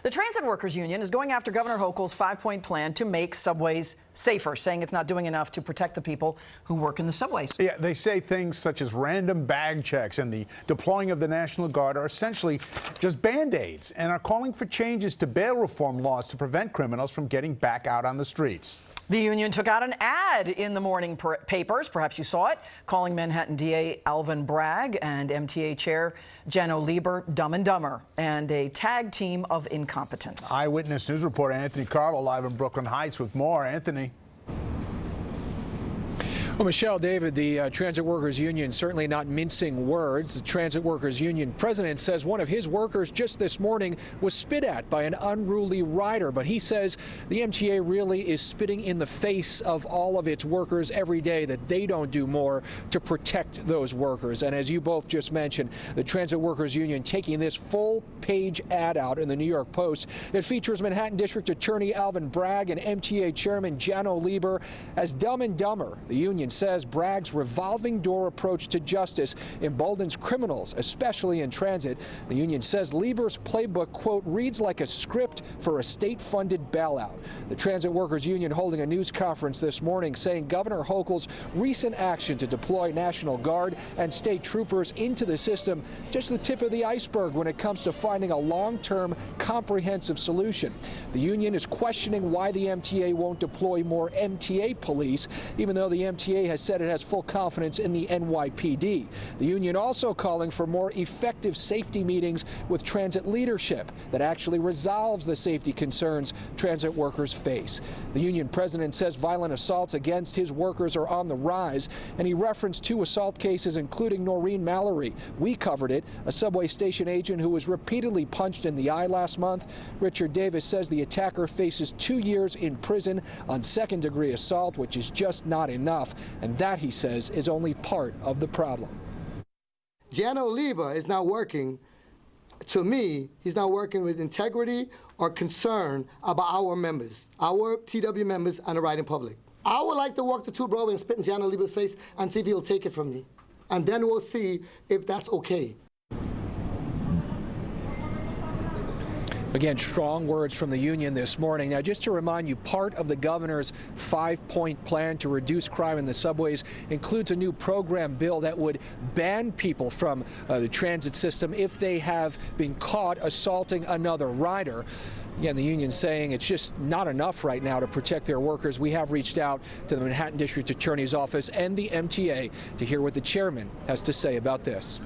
The Transit Workers Union is going after Governor Hochul's 5-point plan to make subways safer, saying it's not doing enough to protect the people who work in the subways. Yeah, they say things such as random bag checks and the deploying of the National Guard are essentially just Band-Aids, and are calling for changes to bail reform laws to prevent criminals from getting back out on the streets. The union took out an ad in the morning papers, perhaps you saw it, calling Manhattan DA Alvin Bragg and MTA Chair Jano Lieber dumb and dumber and a tag team of incompetence. Eyewitness News reporter Anthony Carlo live in Brooklyn Heights with more. Anthony. Well, Michelle, David, the Transit Workers Union certainly not mincing words. The Transit Workers Union president says one of his workers just this morning was spit at by an unruly rider, but he says the MTA really is spitting in the face of all of its workers every day that they don't do more to protect those workers. And as you both just mentioned, the Transit Workers Union taking this full-page ad out in the New York Post. It features Manhattan District Attorney Alvin Bragg and MTA Chairman Jano Lieber as dumb and dumber. The union says Bragg's revolving door approach to justice emboldens criminals, especially in transit. The union says Lieber's playbook, quote, reads like a script for a state-funded bailout. The Transit Workers Union holding a news conference this morning saying Governor Hochul's recent action to deploy National Guard and state troopers into the system just the tip of the iceberg when it comes to finding a long-term comprehensive solution. The union is questioning why the MTA won't deploy more MTA police, even though the MTA has said it has full confidence in the NYPD. The union also calling for more effective safety meetings with transit leadership that actually resolves the safety concerns transit workers face. The union president says violent assaults against his workers are on the rise, and he referenced 2 assault cases, including Noreen Mallory. We covered it, a subway station agent who was repeatedly punched in the eye last month. Richard Davis says the attacker faces 2 years in prison on second-degree assault, which is just not enough. And that, he says, is only part of the problem. Jano Lieber is not working, to me, he's not working with integrity or concern about our members, our TWU members and the riding public. I would like to walk the 2 Broadway and spit in Jano Lieber's face and see if he'll take it from me. And then we'll see if that's okay. Again, strong words from the union this morning. Now, just to remind you, part of the governor's 5-point plan to reduce crime in the subways includes a new program bill that would ban people from the transit system if they have been caught assaulting another rider. Again, the union saying it's just not enough right now to protect their workers. We have reached out to the Manhattan District Attorney's Office and the MTA to hear what the chairman has to say about this.